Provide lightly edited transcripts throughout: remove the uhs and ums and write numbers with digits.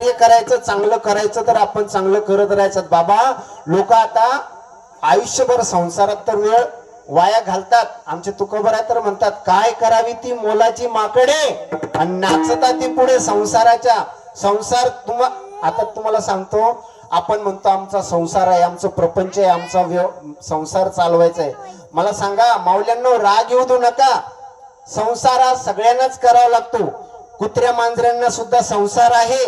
कार्य करायचं, चांगलं करायचं तर आपण चांगलं करत राहायचं. बाबा लोक आता आयुष्यभर संसारात तर वेळ वाया घालतात. आमचे तुकोबरा तर म्हणतात, काय करावी ती मोलाची माकडे आणि नाचता ती पुढे संसाराच्या. संसार आता तुम्हाला सांगतो, आपण म्हणतो आमचा संसार आहे, आमचं प्रपंच आहे, आमचा संसार चालवायचा आहे. मला सांगा माऊल्यांनो, राग येऊ देऊ नका. संसार हा सगळ्यांनाच करावा लागतो. कुत्र्या मांजरांना सुद्धा संसार आहे.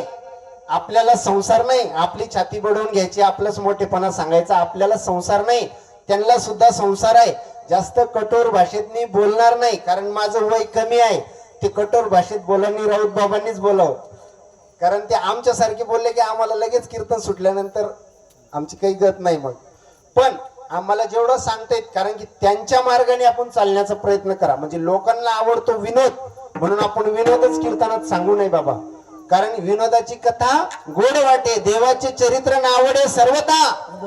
आपल्याला संसार नाही, आपली छाती बडवून घ्यायची, आपलंच मोठेपणा सांगायचा, आपल्याला संसार नाही, त्यांना सुद्धा संसार आहे. जास्त कठोर भाषेत मी बोलणार नाही, कारण माझं वय कमी आहे. ते कठोर भाषेत बोलांनी राऊत बाबांनीच बोलावं, कारण ते आमच्या सारखे बोलले की आम्हाला लगेच कीर्तन सुटल्यानंतर आमची काही गत नाही. मग पण आम्हाला जेवढं सांगता येत, कारण की त्यांच्या मार्गाने आपण चालण्याचा प्रयत्न करा. म्हणजे लोकांना आवडतो विनोद, म्हणून आपण विनोदच कीर्तनात सांगू नये बाबा. कारण विनोदाची कथा गोड वाटे, देवाचे चरित्र नावडे सर्वता.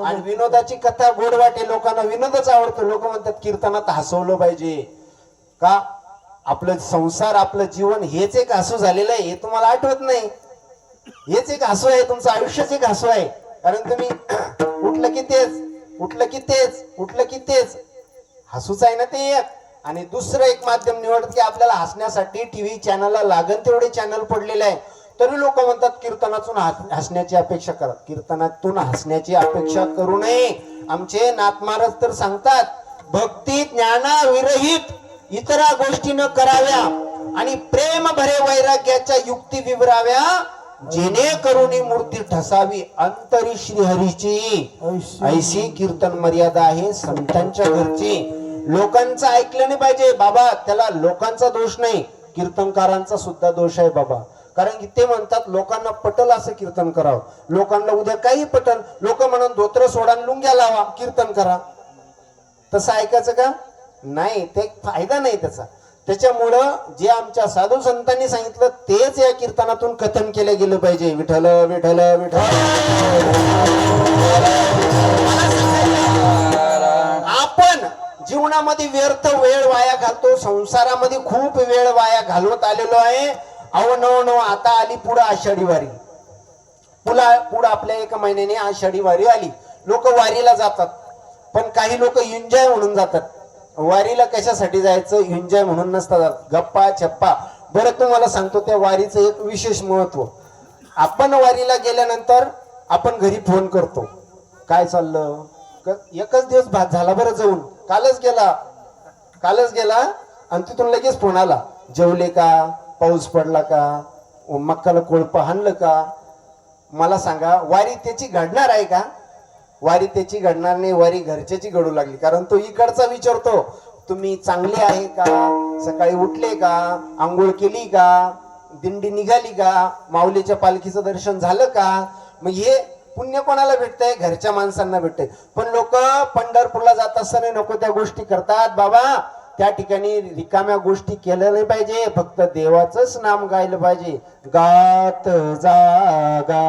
आणि विनोदाची कथा गोड वाटे, लोकांना विनोदच आवडतो. लोक म्हणतात कीर्तनात हसवलं पाहिजे का? आपलं संसार, आपलं जीवन हेच एक हसू झालेलं आहे. हे तुम्हाला आठवत नाही? हेच एक हसू आहे, तुमचं आयुष्यच एक हसू आहे. कारण तुम्ही उठलं की तेच, उठलं की तेच, उठलं की तेच, हसूच आहे ना ते एक. आणि दुसरं एक माध्यम निवडत की आपल्याला हसण्यासाठी टीव्ही चॅनलला लागन तेवढे चॅनल पडलेले आहे. तरी लोक म्हणतात कीर्तनातून हसण्याची अपेक्षा करा. कीर्तनातून हसण्याची अपेक्षा करू नये. आमचे नाथ महाराज तर सांगतात, भक्ती ज्ञाना विरहित इतरा गोष्टी न कराव्या आणि प्रेम भरे वैराग्याच्या युक्ती विवराव्या, जेणेकरून मूर्ती ठसावी अंतरी श्रीहरीची. ऐशी कीर्तन मर्यादा आहे संतांच्या घरची. लोकांचं ऐकलं नाही पाहिजे बाबा. त्याला लोकांचा दोष नाही, कीर्तनकारांचा सुद्धा दोष आहे बाबा. कारण की ते म्हणतात लोकांना पटल असं कीर्तन करावं. लोकांना उद्या काही पटल, लोक म्हणून धोत्र सोडा लुंग्या लावा, कीर्तन करा. तसं ऐकायचं का? नाही, ते फायदा नाही त्याचा. त्याच्यामुळं जे आमच्या साधू संतांनी सांगितलं तेच या कीर्तनातून कथन केलं गेलं पाहिजे. विठ्ठल विठ्ठल विठ्ठल. आपण जीवनामध्ये व्यर्थ वेळ वाया घालतो, संसारामध्ये खूप वेळ वाया घालवत आलेलो आहे. अहो नव आता आली पुढं आषाढी वारी. पुढं आपल्या एका महिन्याने आषाढी वारी आली. लोक वारीला जातात, पण काही लोक एन्जॉय म्हणून जातात. वारीला कशासाठी जायचं? एन्जॉय म्हणून नसतात जात, गप्पा छप्पा. बरं तुम्हाला सांगतो त्या वारीचं एक विशेष महत्व. आपण वारीला गेल्यानंतर आपण घरी फोन करतो, काय चाललं? एकच दिवस भात झाला बरं जाऊन, कालच गेला आणि तिथून लगेच फोन आला, जेवले का? पाऊस पडला का? मक्काला कोळपं हाणलं का? मला सांगा, वारी त्याची घडणार आहे का? वारी त्याची घडणार नाही. वारी घरच्याची घडू लागली. कारण तो इकडचा विचारतो, तुम्ही चांगले आहे का? सकाळी उठले का? आंघोळ केली का? दिंडी निघाली का? माऊलीच्या पालखीचं दर्शन झालं का? मग हे पुण्य कोणाला भेटतंय? घरच्या माणसांना भेटतंय. पण लोक पंढरपूरला जात असताना नको त्या गोष्टी करतात. बाबा त्या ठिकाणी रिकाम्या गोष्टी केल्या नाही पाहिजे, फक्त देवाचंच नाम गायलं पाहिजे. गात जागा